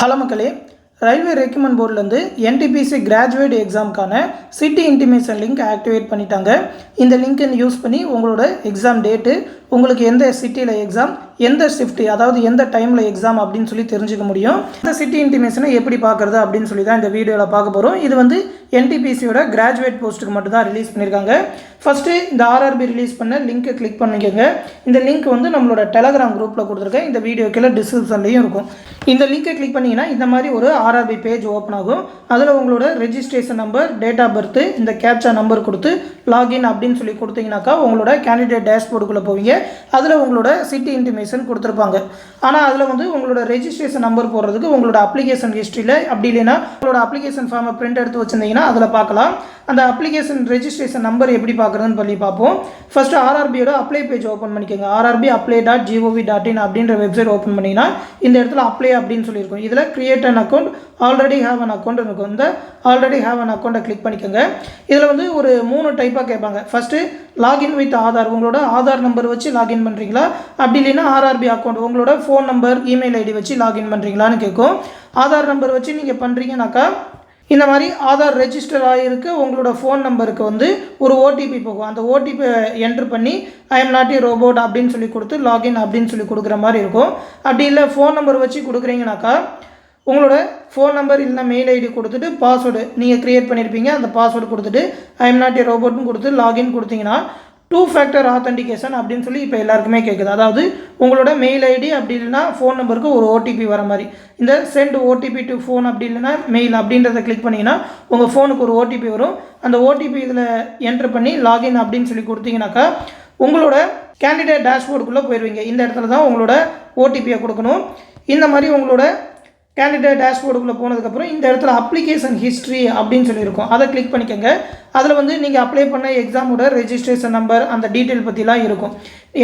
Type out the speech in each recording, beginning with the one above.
Hello மக்களே, railway recruitment போர்ட்லேருந்து NTPC graduate எக்ஸாமுக்கான சிட்டி இன்டிமேஷன் லிங்க் ஆக்டிவேட் பண்ணிட்டாங்க. இந்த லிங்க்கை யூஸ் பண்ணி உங்களோட எக்ஸாம் டேட்டு, உங்களுக்கு எந்த சிட்டியில் எக்ஸாம், எந்த ஷிஃப்ட்டு, அதாவது எந்த டைமில் எக்ஸாம் அப்படின்னு சொல்லி தெரிஞ்சுக்க முடியும். இந்த சிட்டி இன்டிமேஷனை எப்படி பார்க்குறது அப்படின்னு சொல்லி தான் இந்த வீடியோவில் பார்க்க போகிறோம். இது வந்து என்டிபிசியோட கிராஜுவேட் போஸ்ட்டுக்கு மட்டும் தான் ரிலீஸ் பண்ணியிருக்காங்க. ஃபஸ்ட்டு இந்த ஆர்ஆர்பி ரிலீஸ் பண்ண லிங்க்கை கிளிக் பண்ணிக்கோங்க. இந்த லிங்க் வந்து நம்மளோட டெலகிராம் குரூப்பில் கொடுத்துருக்கேன். இந்த வீடியோ கீழே டிஸ்கிரிப்ஷன்லையும் இருக்கும். இந்த லிங்கை கிளிக் பண்ணிங்கன்னா இந்த மாதிரி ஒரு ஆர்ஆர்பி பேஜ் ஓப்பன் ஆகும். அதில் உங்களோட registration number, date of birth, இந்த கேப்சா நம்பர் கொடுத்து லாகின் அப்படின்னு சொல்லி கொடுத்தீங்கன்னாக்கா உங்களோட கேண்டிடேட் டேஷ்போர்டுக்குள்ளே போவீங்க. அதில் உங்களோட சிட்டி இன்டிமேஷன் கொடுத்துருப்பாங்க. ஆனால் அதில் வந்து உங்களோட ரெஜிஸ்ட்ரேஷன் நம்பர் போடுறதுக்கு உங்களோட அப்ளிகேஷன் ஹிஸ்ட்ரியில், அப்படி இல்லைன்னா உங்களோட அப்ளிகேஷன் ஃபார்மை பிரிண்ட் எடுத்து வச்சுருந்தீங்கன்னா அதில் பார்க்கலாம். அந்த அப்ளிகேஷன் ரெஜிஸ்ட்ரேஷன் நம்பர் எப்படி பார்க்குறதுன்னு சொல்லி பார்ப்போம். ஃபஸ்ட்டு ஆர்ஆர்பியோட அப்ளை பேஜ் ஓப்பன் பண்ணிக்கோங்க. rrbapply.gov.in அப்படின்ற வெப்சைட் ஓப்பன் பண்ணிங்கன்னா இந்த இடத்துல அப்ளை அப்படின்னு சொல்லியிருக்கோம். இதில் create an account, already have an account இருக்கும். இந்த ஆல்ரெடி ஹேவ் அன் அக்கௌண்ட்டை கிளிக் பண்ணிக்கோங்க. இதில் வந்து ஒரு 3 டைப்பாக கேட்பாங்க. ஃபஸ்ட்டு லாகின் வித் ஆதார், உங்களோட ஆதார் நம்பர் வச்சு லாகின் பண்ணுறீங்களா, அப்படி இல்லைன்னா ஆர்ஆர்பி அக்கௌண்ட் உங்களோட ஃபோன் நம்பர், இமெயில் ஐடி வச்சு லாகின் பண்ணுறீங்களான்னு கேட்கும். ஆதார் நம்பர் வச்சு நீங்கள் பண்ணுறீங்கன்னாக்கா இந்த மாதிரி ஆதார் ரெஜிஸ்டர் ஆகிருக்கு உங்களோட ஃபோன் நம்பருக்கு வந்து ஒரு ஓடிபி போகும். அந்த ஓடிபி என்ட்ரு பண்ணி I am not a robot அப்படின்னு சொல்லி கொடுத்து லாகின் அப்படின்னு சொல்லி கொடுக்குற மாதிரி இருக்கும். அப்படி இல்லை ஃபோன் நம்பர் வச்சு கொடுக்குறீங்கனாக்கா உங்களோட ஃபோன் நம்பர் இல்லைனா மெயில் ஐடி கொடுத்துட்டு பாஸ்வேர்டு நீங்கள் க்ரியேட் பண்ணியிருப்பீங்க, அந்த பாஸ்வேர்டு கொடுத்துட்டு ஐ எம் நாட் ஏ ரோபோட்னு கொடுத்து லாகின் கொடுத்தீங்கன்னா 2 ஃபேக்டர் ஆத்தென்டிகேஷன் அப்படின்னு சொல்லி இப்போ எல்லாருக்குமே கேட்குது. அதாவது உங்களோட மெயில் ஐடி அப்படி இல்லைனா ஃபோன் நம்பருக்கு ஒரு ஓடிபி வர மாதிரி இந்த சென்ட் ஓடிபி டு ஃபோன் அப்படி இல்லைனா மெயில் அப்படின்றத கிளிக் பண்ணிங்கன்னா உங்கள் ஃபோனுக்கு ஒரு ஓடிபி வரும். அந்த ஓடிபி இதில் என்ட்ரு பண்ணி லாகின் அப்படின்னு சொல்லி கொடுத்தீங்கன்னாக்கா உங்களோட கேண்டிடேட் டேஷ்போர்டுக்குள்ளே போயிடுவீங்க. இந்த இடத்துல தான் உங்களோட ஓடிபியை கொடுக்கணும். இந்த மாதிரி உங்களோட கேண்டிடேட் டேஷ்போர்டுக்குள்ளே போனதுக்கப்புறம் இந்த இடத்துல அப்ளிகேஷன் ஹிஸ்ட்ரி அப்படின்னு சொல்லியிருக்கோம். அதை கிளிக் பண்ணிக்கோங்க. அதில் வந்து நீங்கள் அப்ளை பண்ண எக்ஸாமோட ரெஜிஸ்ட்ரேஷன் நம்பர், அந்த டீட்டெயில் பற்றிலாம் இருக்கும்.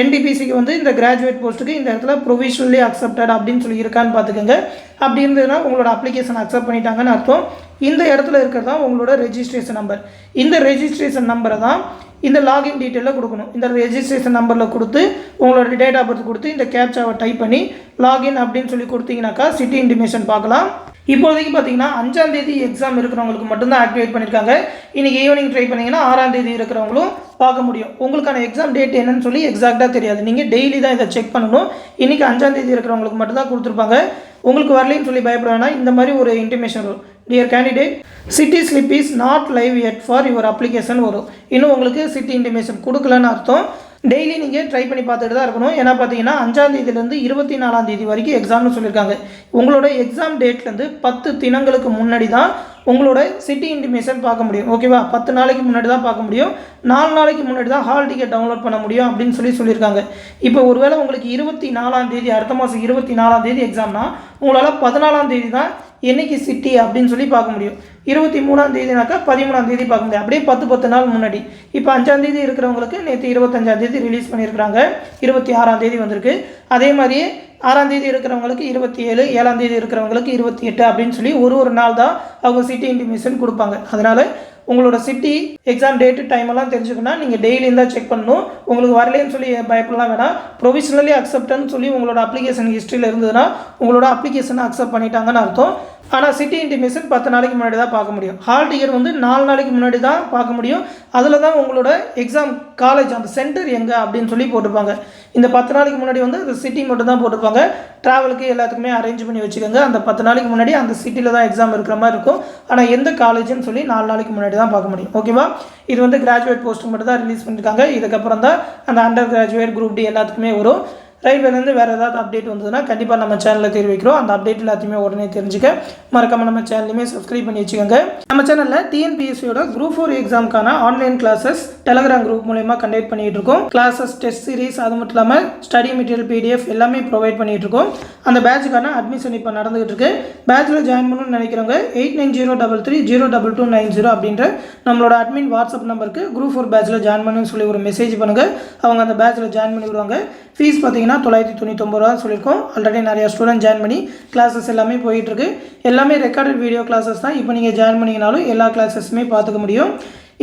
என்டிபிசிக்கு வந்து இந்த கிராஜுவேட் போஸ்ட்டுக்கு இந்த இடத்துல ப்ரொவிஷனலி அக்செப்டட் அப்படின்னு சொல்லி இருக்கான்னு பார்த்துக்கோங்க. அப்படி இருந்ததுன்னா உங்களோட அப்ளிகேஷன் அக்செப்ட் பண்ணிட்டாங்கன்னு அர்த்தம். இந்த இடத்துல இருக்கிறது தான் உங்களோட ரெஜிஸ்ட்ரேஷன் நம்பர். இந்த ரெஜிஸ்ட்ரேஷன் நம்பரை தான் இந்த லாகின் டீட்டெயிலில் கொடுக்கணும். இந்த ரெஜிஸ்ட்ரேஷன் நம்பரில் கொடுத்து உங்களோட டேட் ஆஃப் பர்த் கொடுத்து இந்த கேப்சாவை டைப் பண்ணி லாகின் அப்படின்னு சொல்லி கொடுத்தீங்கன்னாக்கா சிட்டி இன்டிமேஷன் பார்க்கலாம். இப்போதைக்கு பார்த்தீங்கன்னா 5ஆம் தேதி எக்ஸாம் இருக்கிறவங்களுக்கு மட்டும்தான் ஆக்டிவேட் பண்ணியிருக்காங்க. இன்றைக்கி ஈவினிங் ட்ரை பண்ணிங்கன்னா 6ஆம் தேதி இருக்கிறவங்களும் பார்க்க முடியும். உங்களுக்கான எக்ஸாம் டேட் என்னன்னு சொல்லி எக்ஸாக்டாக தெரியாது. நீங்கள் டெய்லி தான் இதை செக் பண்ணணும். இன்றைக்கி 5ஆம் தேதி இருக்கிறவங்களுக்கு மட்டும்தான் கொடுத்துருப்பாங்க. உங்களுக்கு வரலைன்னு சொல்லி பயப்பட வேணாம். இந்த மாதிரி ஒரு இன்டிமேஷன் வரும். Dear candidate, city slip is not live yet for your application வரும். இன்னும் உங்களுக்கு சிட்டி இன்டிமேஷன் கொடுக்கலன்னு அர்த்தம். டெய்லி நீங்கள் ட்ரை பண்ணி பார்த்துட்டு தான் இருக்கணும். ஏன்னா பார்த்தீங்கன்னா 5ஆம் தேதியிலேருந்து 24ஆம் தேதி வரைக்கும் எக்ஸாம்னு சொல்லியிருக்காங்க. உங்களோட எக்ஸாம் டேட்லேருந்து 10 தினங்களுக்கு முன்னாடி தான் உங்களோட சிட்டி இன்டிமேஷன் பார்க்க முடியும். ஓகேவா? 10 நாளைக்கு முன்னாடி தான் பார்க்க முடியும். 4 நாளைக்கு முன்னாடி தான் ஹால் டிக்கெட் டவுன்லோட் பண்ண முடியும் அப்படின்னு சொல்லியிருக்காங்க. இப்போ ஒருவேளை உங்களுக்கு 24ஆம் தேதி, அடுத்த மாதம் 24ஆம் தேதி எக்ஸாம்னா உங்களால் 14ஆம் தேதி தான் என்னைக்கு சிட்டி அப்படின்னு சொல்லி பார்க்க முடியும். 23ஆம் தேதினாக்கா 13ஆம் தேதி பார்க்க முடியும். அப்படியே 10 நாள் முன்னாடி. இப்போ 5ஆம் தேதி இருக்கிறவங்களுக்கு நேற்று 25ஆம் தேதி ரிலீஸ் பண்ணியிருக்கிறாங்க. 26ஆம் தேதி வந்திருக்கு. அதே மாதிரியே 6ஆம் தேதி இருக்கிறவங்களுக்கு 27, 7ஆம் தேதி இருக்கிறவங்களுக்கு 28 அப்படின்னு சொல்லி ஒரு நாள் தான் அவங்க சிட்டி இன்டிமேஷன் கொடுப்பாங்க. அதனால் உங்களோட சிட்டி எக்ஸாம் டேட்டு டைமெல்லாம் தெரிஞ்சுக்கணும்னா நீங்கள் டெய்லியும் தான் செக் பண்ணணும். உங்களுக்கு வரலேன்னு சொல்லி பயப்படலாம் வேணாம். ப்ரொவிஷனலி அக்செப்டன்னு சொல்லி உங்களோட அப்ளிகேஷன் ஹிஸ்ட்ரியில் இருந்ததுன்னா உங்களோட அப்ளிகேஷனை அக்செப்ட் பண்ணிட்டாங்கன்னு அர்த்தம். ஆனால் சிட்டி இன்டிமேஷன் 10 நாளைக்கு முன்னாடி தான் பார்க்க முடியும். ஹால் டிக்கெட் வந்து 4 நாளைக்கு முன்னாடி தான் பார்க்க முடியும். அதில் தான் உங்களோட எக்ஸாம் காலேஜ், அந்த சென்டர் எங்கே அப்படின்னு சொல்லி போட்டிருப்பாங்க. இந்த 10 நாளைக்கு முன்னாடி வந்து அந்த சிட்டி மட்டும் தான் போட்டிருப்பாங்க. ட்ராவலுக்கு எல்லாத்துக்குமே அரேஞ்ச் பண்ணி வச்சுக்கோங்க. அந்த 10 நாளைக்கு முன்னாடி அந்த சிட்டியில் தான் எக்ஸாம் இருக்கிற மாதிரி இருக்கும். ஆனால் எந்த காலேஜ்னு சொல்லி 4 நாளைக்கு முன்னாடி தான் பார்க்க முடியும். ஓகேவா? இது வந்து கிராஜுவேட் போஸ்ட்டுக்கு மட்டும் தான் ரிலீஸ் பண்ணியிருக்காங்க. இதுக்கப்புறம் தான் அந்த அண்டர் கிராஜுவேட், குரூப் டி எல்லாத்துக்குமே வரும். ரயில்வேலேருந்து வேறு ஏதாவது அப்டேட் வந்ததுன்னா கண்டிப்பாக நம்ம சேனலில் தெரிவிக்கிறோம். அந்த அப்டேட் எல்லாத்தையுமே உடனே தெரிஞ்சுக்க மறக்காமல் நம்ம சேனலையுமே சப்ஸ்கிரைப் பண்ணி வச்சுக்கோங்க. நம்ம சேனலில் டிஎன்பிஎஸ்சியோட குரூப் 4 எக்ஸாமுக்கான ஆன்லைன் கிளாஸஸ் டெலகிராம் குரூப் மூலமா கண்டக்ட் பண்ணிகிட்டு இருக்கோம். கிளாஸஸ், டெஸ்ட் சீரிஸ், அது மட்டும் இல்லாமல் ஸ்டடி மெட்டீரியல், பிடிஎஃப் எல்லாமே ப்ரொவைட் பண்ணிகிட்டு இருக்கோம். அந்த பேட்சுக்கான அட்மிஷன் இப்போ நடந்துகிட்டு இருக்கு. பேட்சில் ஜாயின் பண்ணணும்னு நினைக்கிறவங்க 8903322290 அப்படின்ற நம்மளோட அட்மின் வாட்ஸ்அப் நம்பருக்கு குரூப் 4 பேட்சில் ஜாயின் பண்ணணும்னு சொல்லி ஒரு மெசேஜ் பண்ணுங்கள். அவங்க அந்த பேட்சில் ஜாயின் பண்ணி விடுவாங்க. ஃபீஸ் பார்த்தீங்கன்னா 999 ரூபா சொல்லியிருக்கோம். ஆல்ரெடி நிறையா ஸ்டூடெண்ட் ஜாயின் பண்ணி கிளாஸஸ் எல்லாமே போயிட்டுருக்கு. எல்லாமே ரெக்கார்டட் வீடியோ கிளாஸஸ் தான். இப்போ நீங்கள் ஜாயின் பண்ணிங்கனாலும் எல்லா கிளாஸஸுமே பார்த்துக்க முடியும்.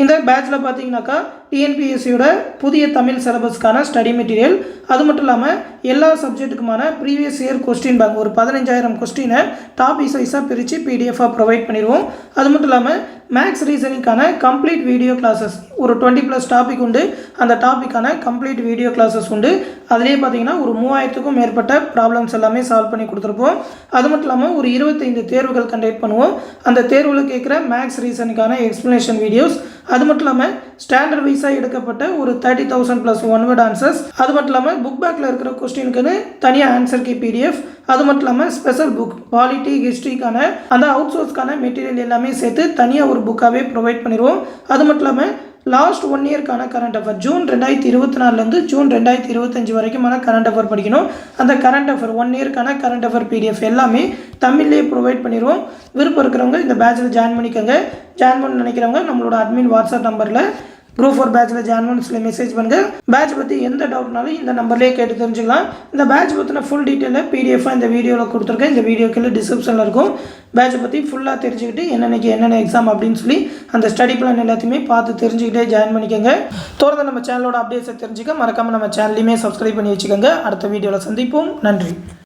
இந்த பேட்சில் பார்த்தீங்கன்னாக்கா டிஎன்பிஎஸ்சியோட புதிய தமிழ் சிலபஸ்க்கான ஸ்டடி மெட்டீரியல், அது மட்டும் இல்லாமல் எல்லா சப்ஜெக்ட்டுக்குமான ப்ரீவியஸ் இயர் கொஸ்டின் பேங்க் ஒரு 15,000 கொஸ்டினை டாபிக் வைஸாக பிரித்து பிடிஎஃபாக ப்ரொவைட் பண்ணிடுவோம். அது மட்டும் இல்லாமல் மேக்ஸ் ரீசனிங்கான கம்ப்ளீட் வீடியோ கிளாஸஸ் ஒரு 20+ டாபிக் உண்டு. அந்த டாப்பிக்கான கம்ப்ளீட் வீடியோ கிளாஸஸ் உண்டு. அதுலேயே பார்த்தீங்கன்னா ஒரு 3000க்கும் மேற்பட்ட ப்ராப்ளம்ஸ் எல்லாமே சால்வ் பண்ணி கொடுத்துருப்போம். அது மட்டும் இல்லாமல் ஒரு 25 தேர்வுகள் கண்டக்ட் பண்ணுவோம். அந்த தேர்வில் கேட்குற மேக்ஸ் ரீசனுக்கான எக்ஸ்ப்ளனேஷன் வீடியோஸ், அது மட்டும் இல்லாமல் ஸ்டாண்டர்ட் வைஸாக எடுக்கப்பட்ட ஒரு 30,000+ ஒன் வேர்ட் ஆன்சர்ஸ், அது மட்டும் இல்லாமல் புக் பேக்கில் இருக்கிற கொஸ்டினுக்குன்னு தனியாக ஆன்சர் கீ பிடிஎஃப், அது மட்டும் இல்லாமல் ஸ்பெஷல் புக் பாலிட்டி ஹிஸ்ட்ரிக்கான அந்த அவுட் சோர்ஸ்க்கான மெட்டீரியல் எல்லாமே சேர்த்து தனியாக ஒரு புக்காகவே ப்ரொவைட் பண்ணிடுவோம். அது மட்டும் இல்லாமல் லாஸ்ட் 1 இயர்க்கான கரண்ட் அஃபேர் ஜூன் 2024 ஜூன் 2025 வரைக்குமான கரண்ட் அஃபேர் படிக்கணும். அந்த கரண்ட் அஃபேர் 1 இயர்க்கான கரண்ட் அஃபேர் பிடிஎஃப் எல்லாமே தமிழ்லேயே ப்ரொவைட் பண்ணிடுவோம். விருப்பம் இருக்கிறவங்க இந்த பேட்சில் ஜாயின் பண்ணிக்கோங்க. ஜாயின் பண்ண நினைக்கிறவங்க நம்மளோட அட்மின் வாட்ஸ்அப் நம்பரில் குரூப் 4 பேட்சில் ஜாயின் பண்ணி சொல்லி மெசேஜ் பண்ணுங்கள். பேட்ச் பற்றி எந்த டவுட்னாலும் இந்த நம்பர்லேயே கேட்டு தெரிஞ்சுக்கலாம். இந்த பேட்ச் பற்றின ஃபுல் டீட்டெயிலை பிடிஎஃபாக இந்த வீடியோவில் கொடுத்துருக்கேன். இந்த வீடியோக்கு டிஸ்கிரிப்ஷனில் இருக்கும். பேட்சை பற்றி ஃபுல்லாக தெரிஞ்சுக்கிட்டு என்னென்ன எக்ஸாம் அப்படின்னு சொல்லி அந்த ஸ்டடி பிளான் எல்லாத்தையுமே பார்த்து தெரிஞ்சுக்கிட்டே ஜாயின் பண்ணிக்கோங்க. தொடர்ந்து நம்ம சேனலோட அப்டேட்ஸை தெரிஞ்சுக்க மறக்காமல் நம்ம சேனலையுமே சப்ஸ்கிரைப் பண்ணி வச்சுக்கோங்க. அடுத்த வீடியோவில் சந்திப்போம். நன்றி.